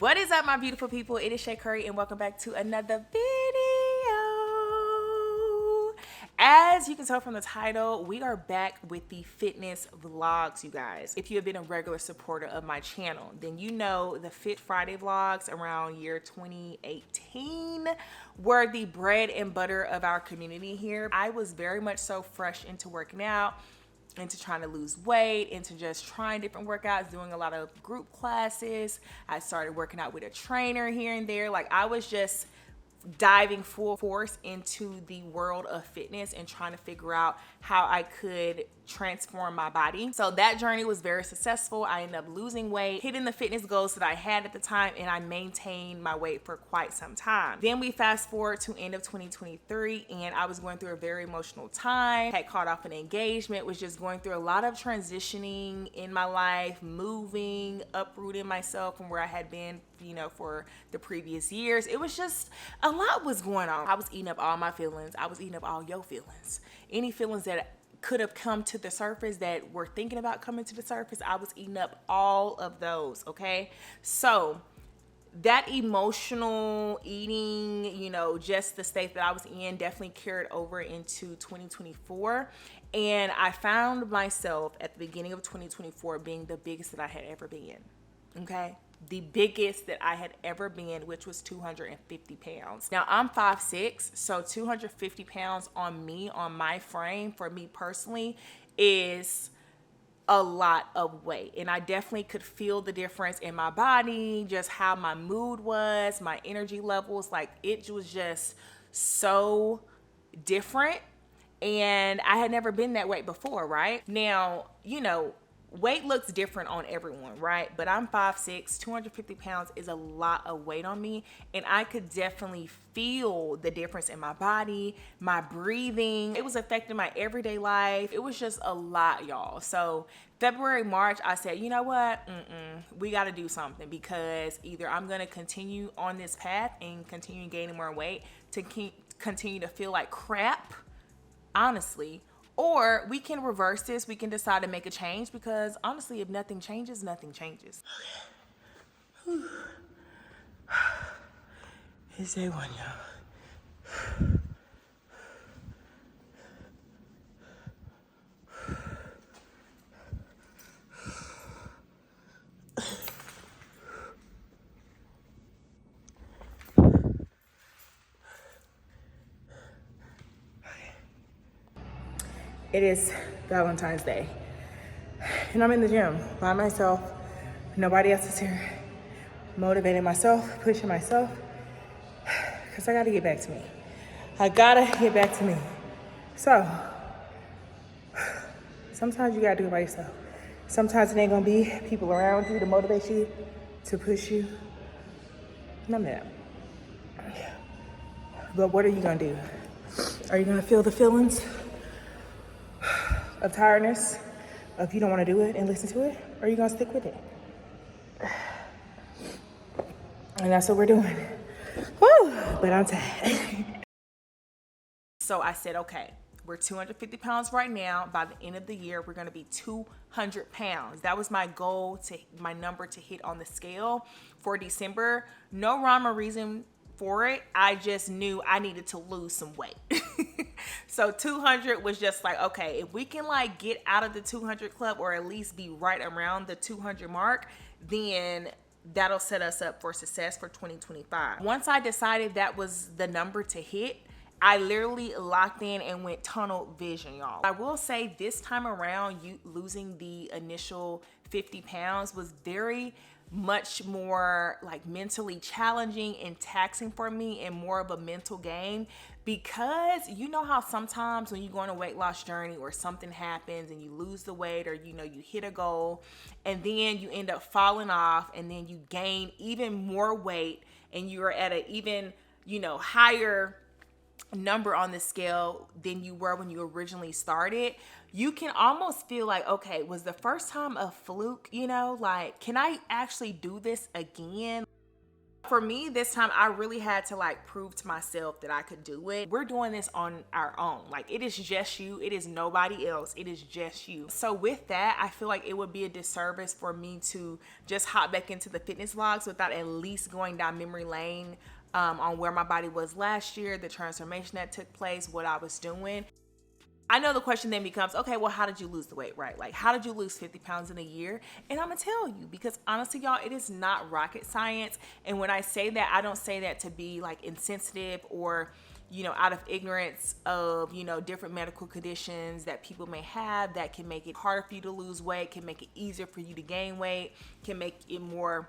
What is up, my beautiful people? It is Shay Curry, and welcome back to another video. As you can tell from the title, we are back with the fitness vlogs, you guys. If you have been a regular supporter of my channel, then you know the Fit Friday vlogs around year 2018 were the bread and butter of our community here. I was very much so fresh into working out, into trying to lose weight, into just trying different workouts, doing a lot of group classes. I started working out with a trainer here and there. Like, I was just diving full force into the world of fitness and trying to figure out how I could transform my body. So that journey was very successful. I ended up losing weight, hitting the fitness goals that I had at the time, and I maintained my weight for quite some time. Then we fast forward to end of 2023, and I was going through a very emotional time, had caught off an engagement, was just going through a lot of transitioning in my life, moving, uprooting myself from where I had been, for the previous years. It was just, a lot was going on. I was eating up all my feelings. I was eating up all your feelings. Any feelings that could have come to the surface, that were thinking about coming to the surface, I was eating up all of those, okay? So that emotional eating, just the state that I was in, definitely carried over into 2024. And I found myself at the beginning of 2024 being the biggest that I had ever been, okay? The biggest that I had ever been, which was 250 pounds. Now, I'm 5'6", so 250 pounds on me, on my frame, for me personally, is a lot of weight. And I definitely could feel the difference in my body, just how my mood was, my energy levels. Like, it was just so different. And I had never been that weight before, right? Now, weight looks different on everyone, right? But I'm 5'6", 250 pounds is a lot of weight on me. And I could definitely feel the difference in my body, my breathing. It was affecting my everyday life. It was just a lot, y'all. So February, March, I said, you know what? We got to do something, because either I'm going to continue on this path and continue gaining more weight to continue to feel like crap, honestly, or we can reverse this. We can decide to make a change, because honestly, if nothing changes, nothing changes. Okay. It's day one, y'all. It is Valentine's Day, and I'm in the gym by myself. Nobody else is here. Motivating myself, pushing myself, because I gotta get back to me. I gotta get back to me. So, sometimes you gotta do it by yourself. Sometimes it ain't gonna be people around you to motivate you, to push you. None of that. But what are you gonna do? Are you gonna feel the feelings of tiredness, of you don't want to do it and listen to it, or are you gonna stick with it? And that's what we're doing. Woo! But I'm tired. So I said, okay, we're 250 pounds right now. By the end of the year, we're gonna be 200 pounds. That was my goal, my number to hit on the scale for December. No rhyme or reason for it. I just knew I needed to lose some weight. So 200 was just like, okay, if we can get out of the 200 club, or at least be right around the 200 mark, then that'll set us up for success for 2025. Once I decided that was the number to hit, I literally locked in and went tunnel vision, y'all. I will say this time around, losing the initial 50 pounds was very much more mentally challenging and taxing for me, and more of a mental game, because you know how sometimes when you go on a weight loss journey, or something happens and you lose the weight, or you hit a goal, and then you end up falling off, and then you gain even more weight, and you're at an even higher number on the scale than you were when you originally started. You can almost feel like, okay, was the first time a fluke? Can I actually do this again? For me, this time I really had to like prove to myself that I could do it. We're doing this on our own. Like, it is just you. It is nobody else. It is just you. So with that, I feel like it would be a disservice for me to just hop back into the fitness vlogs without at least going down memory lane on where my body was last year, the transformation that took place, what I was doing. I know the question then becomes, okay, well, how did you lose the weight, right? Like, how did you lose 50 pounds in a year? And I'm gonna tell you, because honestly, y'all, it is not rocket science. And when I say that, I don't say that to be like insensitive or, you know, out of ignorance of, you know, different medical conditions that people may have that can make it harder for you to lose weight, can make it easier for you to gain weight, can make it more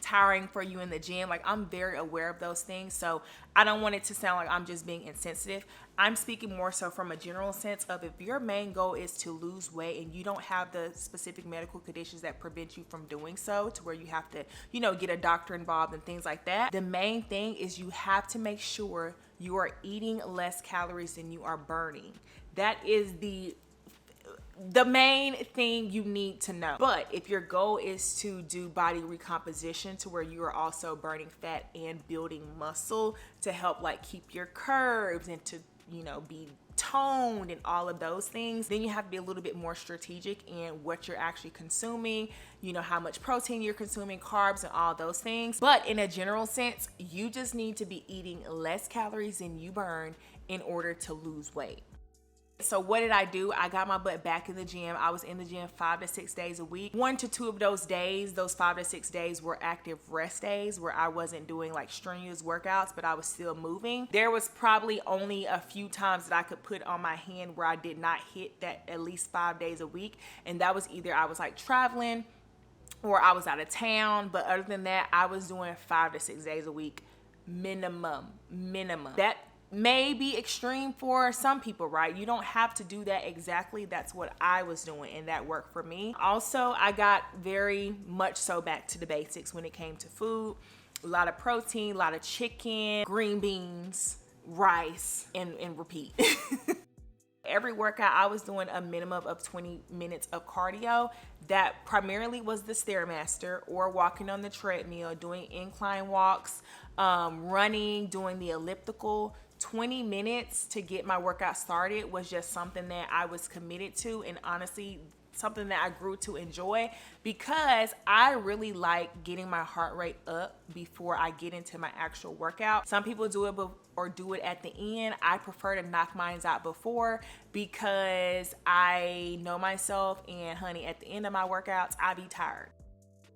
tiring for you in the gym. Like, I'm very aware of those things, so I don't want it to sound like I'm just being insensitive. I'm speaking more so from a general sense of, if your main goal is to lose weight and you don't have the specific medical conditions that prevent you from doing so, to where you have to, you know, get a doctor involved and things like that, the main thing is you have to make sure you are eating less calories than you are burning. That is the main thing you need to know. But if your goal is to do body recomposition, to where you are also burning fat and building muscle to help like keep your curves and to, you know, be toned and all of those things, then you have to be a little bit more strategic in what you're actually consuming, you know, how much protein you're consuming, carbs, and all those things. But in a general sense, you just need to be eating less calories than you burn in order to lose weight. So what did I do? I got my butt back in the gym. I was in the gym 5 to 6 days a week. 1 to 2 of those days, those 5 to 6 days, were active rest days where I wasn't doing like strenuous workouts, but I was still moving. There was probably only a few times that I could put on my hand where I did not hit that at least 5 days a week. And that was either I was like traveling or I was out of town. But other than that, I was doing 5 to 6 days a week minimum. That may be extreme for some people, right? You don't have to do that exactly. That's what I was doing, and that worked for me. Also, I got very much so back to the basics when it came to food. A lot of protein, a lot of chicken, green beans, rice, and repeat. Every workout, I was doing a minimum of 20 minutes of cardio. That primarily was the Stairmaster or walking on the treadmill, doing incline walks, running, doing the elliptical. 20 minutes to get my workout started was just something that I was committed to, and honestly, something that I grew to enjoy, because I really like getting my heart rate up before I get into my actual workout. Some people do it or do it at the end. I prefer to knock mine out before, because I know myself, and honey, at the end of my workouts, I be tired.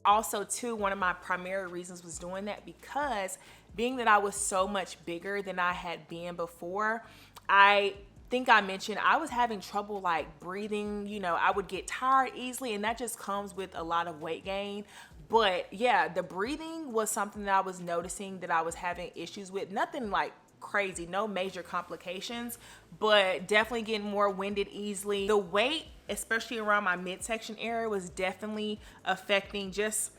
Also too, one of my primary reasons was doing that because being that I was so much bigger than I had been before, I think I mentioned I was having trouble like breathing. You know, I would get tired easily, and that just comes with a lot of weight gain. But yeah, the breathing was something that I was noticing that I was having issues with. Nothing like crazy, no major complications, but definitely getting more winded easily. The weight, especially around my midsection area, was definitely affecting just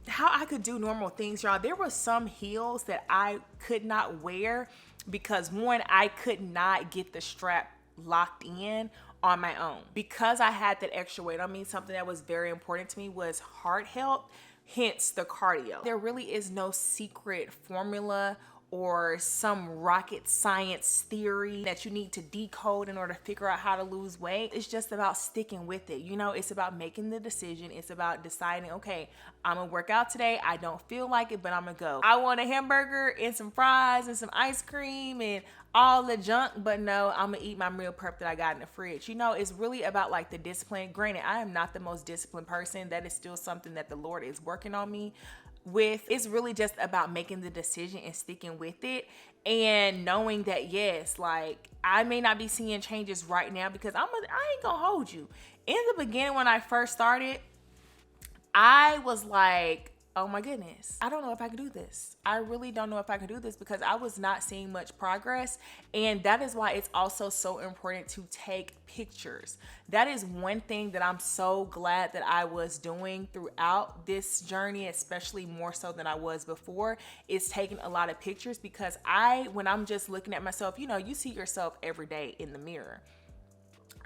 how I could do normal things, y'all. There were some heels that I could not wear because, one, I could not get the strap locked in on my own. Because I had that extra weight on me, something that was very important to me was heart health, hence the cardio. There really is no secret formula or some rocket science theory that you need to decode in order to figure out how to lose weight. It's just about sticking with it. You know, it's about making the decision. It's about deciding, okay, I'm gonna work out today. I don't feel like it, but I'm gonna go. I want a hamburger and some fries and some ice cream and all the junk, but no, I'm gonna eat my meal prep that I got in the fridge. You know, it's really about like the discipline. Granted, I am not the most disciplined person. That is still something that the Lord is working on me with. It's really just about making the decision and sticking with it, and knowing that, yes, like I may not be seeing changes right now, because I ain't gonna hold you. In the beginning, when I first started, I was like, oh my goodness, I don't know if I can do this. I really don't know if I can do this, because I was not seeing much progress. And that is why it's also so important to take pictures. That is one thing that I'm so glad that I was doing throughout this journey, especially more so than I was before, is taking a lot of pictures. Because when I'm just looking at myself, you know, you see yourself every day in the mirror.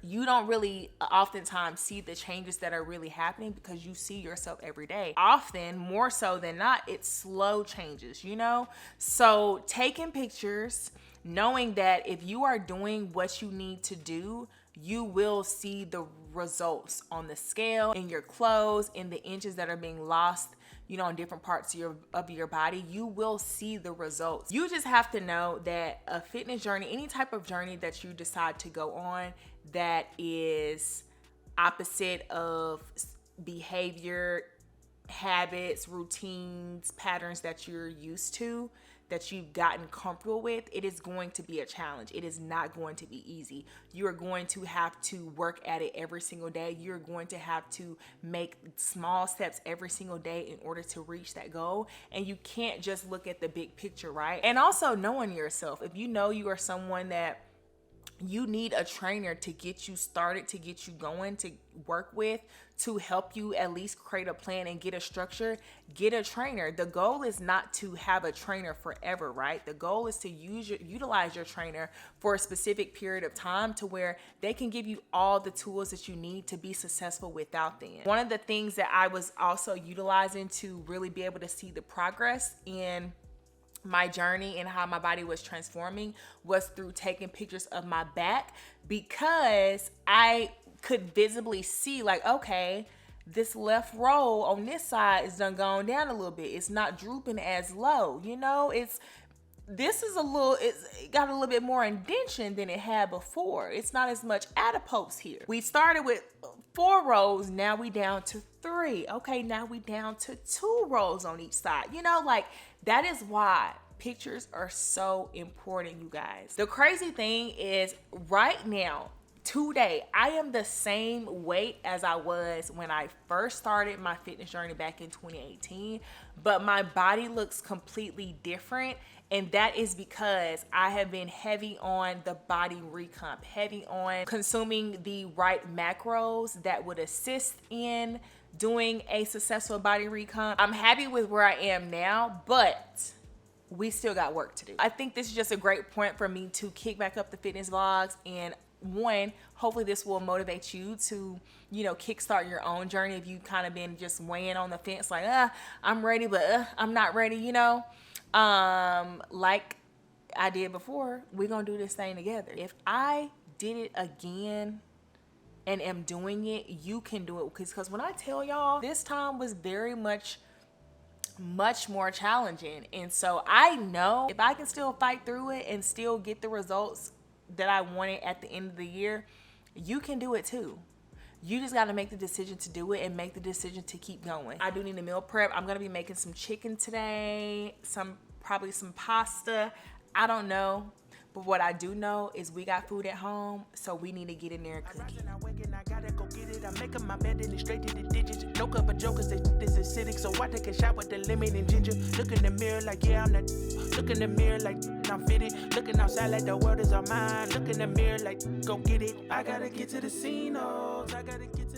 you don't really oftentimes see the changes that are really happening because you see yourself every day. Often, more so than not, it's slow changes, you know? So taking pictures, knowing that if you are doing what you need to do, you will see the results on the scale, in your clothes, in the inches that are being lost, you know, in different parts of your body. You will see the results. You just have to know that a fitness journey, any type of journey that you decide to go on that is opposite of behavior, habits, routines, patterns that you're used to, that you've gotten comfortable with, it is going to be a challenge. It is not going to be easy. You are going to have to work at it every single day. You're going to have to make small steps every single day in order to reach that goal. And you can't just look at the big picture, right? And also knowing yourself. If you know you are someone that you need a trainer to get you started, to get you going, to work with, to help you at least create a plan and get a structure, get a trainer. The goal is not to have a trainer forever, right? The goal is to utilize your trainer for a specific period of time to where they can give you all the tools that you need to be successful without them. One of the things that I was also utilizing to really be able to see the progress in my journey and how my body was transforming was through taking pictures of my back, because I could visibly see, like, okay, this left roll on this side is done gone down a little bit. It's not drooping as low, you know, it's got a little bit more indentation than it had before. It's not as much adipose here. We started with 4 rows, now we down to 3. Okay, now we down to 2 rows on each side. You know, like, that is why pictures are so important, you guys. The crazy thing is, right now, today, I am the same weight as I was when I first started my fitness journey back in 2018, but my body looks completely different. And that is because I have been heavy on the body recomp, heavy on consuming the right macros that would assist in doing a successful body recomp. I'm happy with where I am now, but we still got work to do. I think this is just a great point for me to kick back up the fitness vlogs, and one, hopefully this will motivate you to, you know, kickstart your own journey if you've kind of been just weighing on the fence, like, I'm ready, but I'm not ready, you know. Like I did before, we're gonna do this thing together. If I did it again and am doing it, you can do it. Because when I tell y'all, this time was very much more challenging. And so I know if I can still fight through it and still get the results that I wanted at the end of the year, you can do it too. You just got to make the decision to do it and make the decision to keep going. I do need a meal prep. I'm going to be making some chicken today, probably some pasta. I don't know. But what I do know is we got food at home, so we need to get in there and cook it. I gotta go get it. I'm making my bed and it's straight to the digits. No cup of jokers, this is acidic, so I take a shot with the lemon and ginger. Look in the mirror like, yeah, I'm not. Look in the mirror like, I'm fitted. Looking outside like the world is all mine. Look in the mirror like, go get it. I gotta get to the scene, oh, I gotta get